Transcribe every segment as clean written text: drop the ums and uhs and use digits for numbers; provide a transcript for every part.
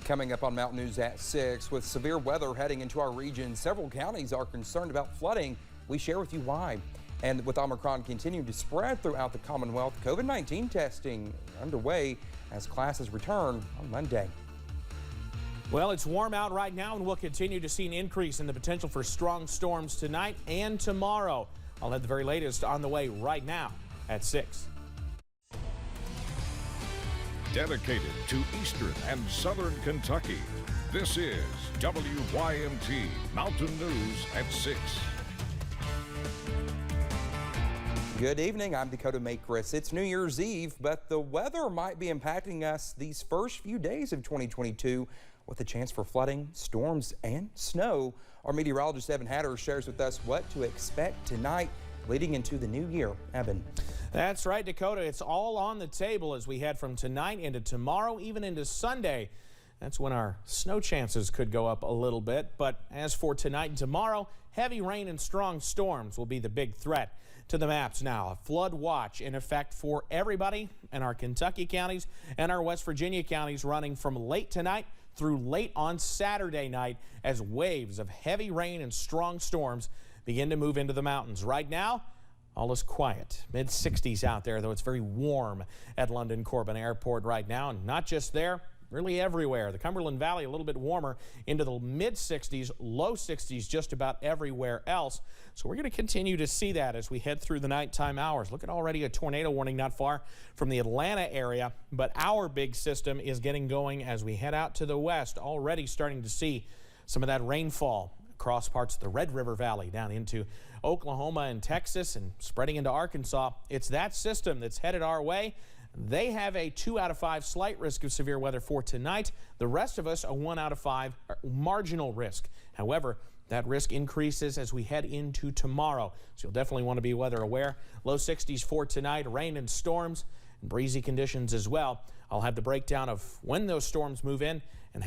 Coming up on Mountain News at 6, with severe weather heading into our region, several counties are concerned about flooding. We share with you why. And with Omicron continuing to spread throughout the Commonwealth, COVID-19 testing underway as classes return on Monday. Well, it's warm out right now, and we'll continue to see an increase in the potential for strong storms tonight and tomorrow. I'll have the very latest on the way right now at 6. Dedicated to Eastern and Southern Kentucky, this is WYMT Mountain News at 6. Good evening, I'm Dakota Makris. It's New Year's Eve, but the weather might be impacting us these first few days of 2022 with a chance for flooding, storms, and snow. Our meteorologist Evan Hatter shares with us what to expect tonight leading into the new year. Evan. That's right, Dakota. It's all on the table as we head from tonight into tomorrow, even into Sunday. That's when our snow chances could go up a little bit. But as for tonight and tomorrow, heavy rain and strong storms will be the big threat. To the maps now, a flood watch in effect for everybody in our Kentucky counties and our West Virginia counties, running from late tonight through late on Saturday night as waves of heavy rain and strong storms begin to move into the mountains. Right now, all is quiet. Mid-60s out there, though it's very warm at London Corbin Airport right now, and not just there, really everywhere. The Cumberland Valley a little bit warmer, into the mid-60s, low 60s just about everywhere else. So we're going to continue to see that as we head through the nighttime hours. Look at already a tornado warning not far from the Atlanta area, but our big system is getting going as we head out to the west, already starting to see some of that rainfall across parts of the Red River Valley down into Oklahoma and Texas and spreading into Arkansas. It's that system that's headed our way. They have a 2 out of 5 slight risk of severe weather for tonight. The rest of us a 1 out of 5 marginal risk. However, that risk increases as we head into tomorrow. So you'll definitely want to be weather aware. Low 60s for tonight, rain and storms and breezy conditions as well. I'll have the breakdown of when those storms move in and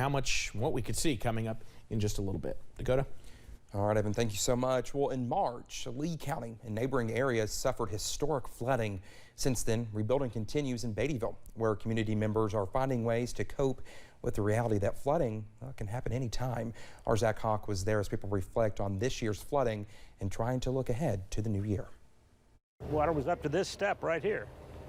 what we could see coming up in just a little bit. Dakota? All right, Evan, thank you so much. Well, in March, Lee County and neighboring areas suffered historic flooding. Since then, rebuilding continues in Beattyville, where community members are finding ways to cope with the reality that flooding can happen anytime. Our Zach Hawk was there as people reflect on this year's flooding and trying to look ahead to the new year. Water was up to this step right here.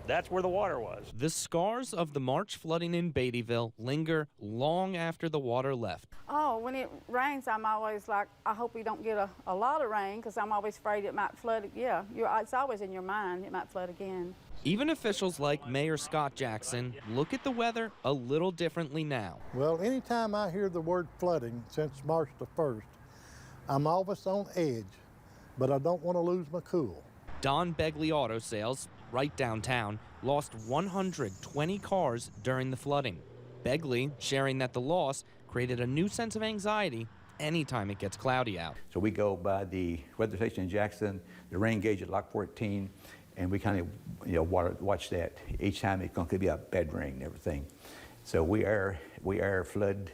That's where the water was. The scars of the March flooding in Beattyville linger long after the water left. Oh, when it rains, I'm always like, I hope we don't get a lot of rain, because I'm always afraid it might flood. Yeah, it's always in your mind it might flood again. Even officials like Mayor Scott Jackson look at the weather a little differently now. Well, anytime I hear the word flooding since March the 1st, I'm always on edge, but I don't want to lose my cool. Don Begley Auto Sales, right downtown, lost 120 cars during the flooding. Begley sharing that the loss created a new sense of anxiety anytime it gets cloudy out. So we go by the weather station in Jackson, the rain gauge at Lock 14, and we kind of watch that. Each time it's going to be a bad rain and everything. So we are flood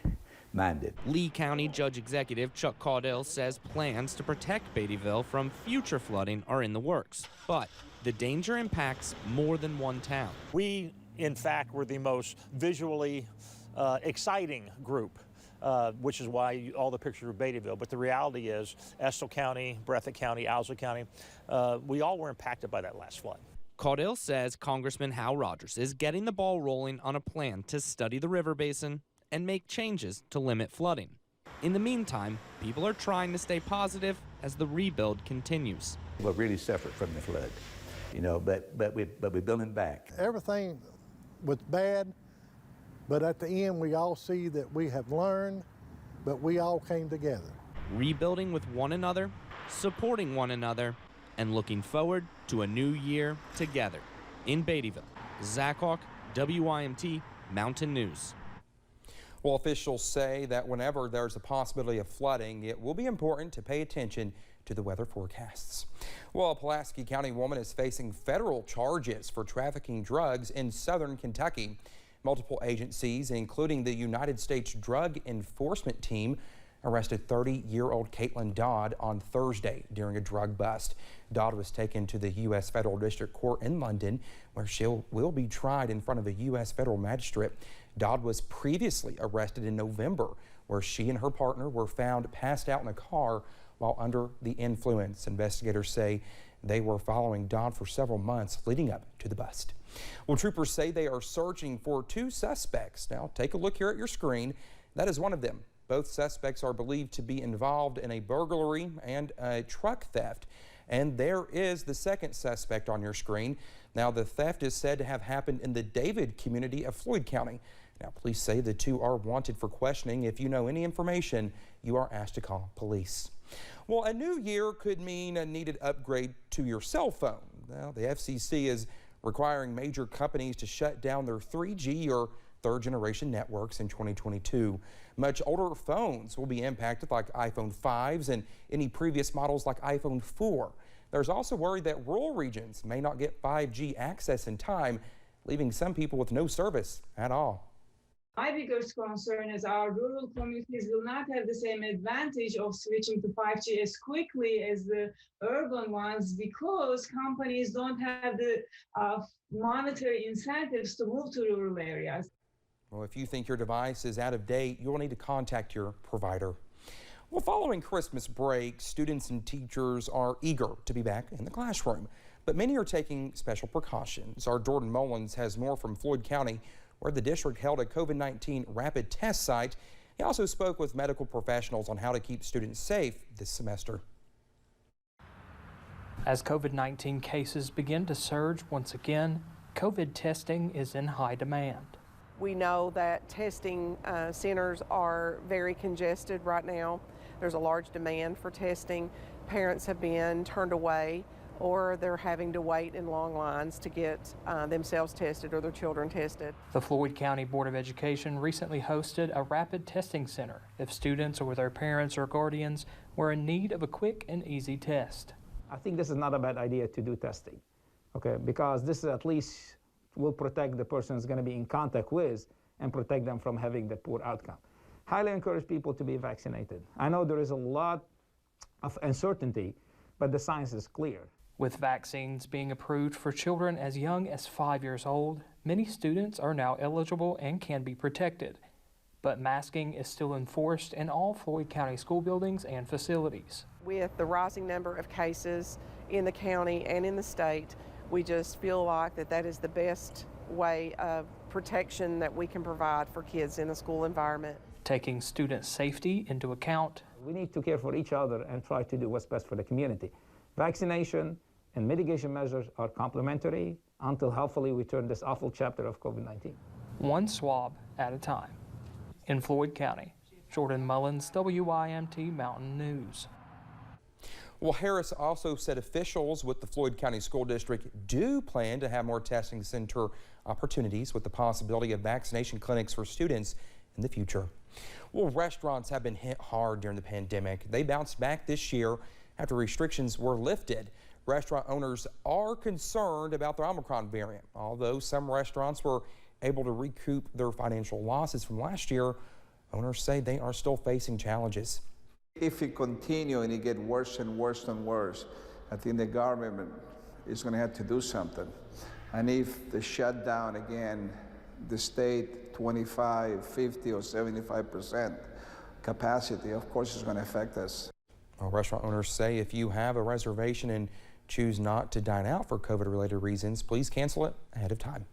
minded. Lee County Judge Executive Chuck Caudill says plans to protect Beattyville from future flooding are in the works, but the danger impacts more than one town. We, in fact, were the most visually exciting group, which is why all the pictures of Beattyville. But the reality is, Estill County, Breathitt County, Owsley County, we all were impacted by that last flood. Caudill says Congressman Hal Rogers is getting the ball rolling on a plan to study the river basin and make changes to limit flooding. In the meantime, people are trying to stay positive as the rebuild continues. We really suffered from the flood, but we're building back. Everything was bad, but at the end we all see that we have learned, but we all came together. Rebuilding with one another, supporting one another, and looking forward to a new year together. In Beattyville, Zach Hawk, WYMT Mountain News. Well, officials say that whenever there's a possibility of flooding, it will be important to pay attention to the weather forecasts. Well, a Pulaski County woman is facing federal charges for trafficking drugs in southern Kentucky. Multiple agencies, including the United States Drug Enforcement Team, arrested 30-year-old Caitlin Dodd on Thursday during a drug bust. Dodd was taken to the U.S. Federal District Court in London, where she will be tried in front of a U.S. federal magistrate. Dodd was previously arrested in November, where she and her partner were found passed out in a car while under the influence. Investigators say they were following Dodd for several months leading up to the bust. Well, troopers say they are searching for 2 suspects. Now, take a look here at your screen. That is one of them. Both suspects are believed to be involved in a burglary and a truck theft. And there is the second suspect on your screen. Now, the theft is said to have happened in the David community of Floyd County. Now, police say the 2 are wanted for questioning. If you know any information, you are asked to call police. Well, a new year could mean a needed upgrade to your cell phone. Now, the FCC is requiring major companies to shut down their 3G or third-generation networks in 2022. Much older phones will be impacted, like iPhone 5s and any previous models like iPhone 4. There's also worry that rural regions may not get 5G access in time, leaving some people with no service at all. My biggest concern is our rural communities will not have the same advantage of switching to 5G as quickly as the urban ones because companies don't have the monetary incentives to move to rural areas. Well, if you think your device is out of date, you'll need to contact your provider. Well, following Christmas break, students and teachers are eager to be back in the classroom, but many are taking special precautions. Our Jordan Mullins has more from Floyd County, where the district held a COVID-19 rapid test site. He also spoke with medical professionals on how to keep students safe this semester. As COVID-19 cases begin to surge once again, COVID testing is in high demand. We know that testing centers are very congested right now. There's a large demand for testing. Parents have been turned away, or they're having to wait in long lines to get themselves tested or their children tested. The Floyd County Board of Education recently hosted a rapid testing center if students or their parents or guardians were in need of a quick and easy test. I think this is not a bad idea to do testing, okay, because this at least will protect the person who's going to be in contact with and protect them from having the poor outcome. Highly encourage people to be vaccinated. I know there is a lot of uncertainty, but the science is clear. With vaccines being approved for children as young as 5 years old, many students are now eligible and can be protected. But masking is still enforced in all Floyd County school buildings and facilities. With the rising number of cases in the county and in the state, we just feel like that is the best way of protection that we can provide for kids in a school environment. Taking student safety into account, we need to care for each other and try to do what's best for the community. Vaccination and mitigation measures are complementary until hopefully we turn this awful chapter of COVID-19. One swab at a time. In Floyd County, Jordan Mullins, WYMT Mountain News. Well, Harris also said officials with the Floyd County School District do plan to have more testing center opportunities with the possibility of vaccination clinics for students in the future. Well, restaurants have been hit hard during the pandemic. They bounced back this year after restrictions were lifted. Restaurant owners are concerned about the Omicron variant. Although some restaurants were able to recoup their financial losses from last year, owners say they are still facing challenges. If it continues and it gets worse and worse and worse, I think the government is going to have to do something. And if they shut down again, the state 25, 50, or 75% capacity, of course it's going to affect us. Well, restaurant owners say if you have a reservation and choose not to dine out for COVID-related reasons, please cancel it ahead of time.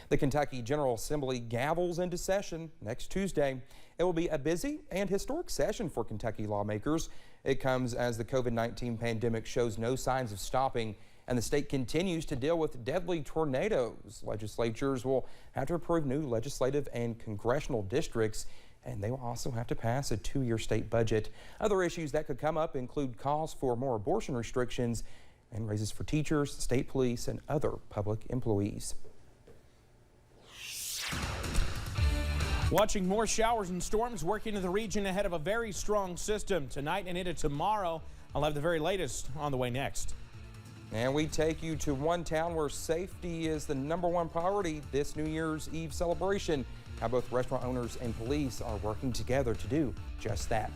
The Kentucky General Assembly gavels into session next Tuesday. It will be a busy and historic session for Kentucky lawmakers. It comes as the COVID-19 pandemic shows no signs of stopping and the state continues to deal with deadly tornadoes. Legislatures will have to approve new legislative and congressional districts, and they will also have to pass a 2-year state budget. Other issues that could come up include calls for more abortion restrictions and raises for teachers, state police, and other public employees. Watching more showers and storms working in the region ahead of a very strong system tonight and into tomorrow. I'll have the very latest on the way next. And we take you to one town where safety is the #1 priority this New Year's Eve celebration. How both restaurant owners and police are working together to do just that.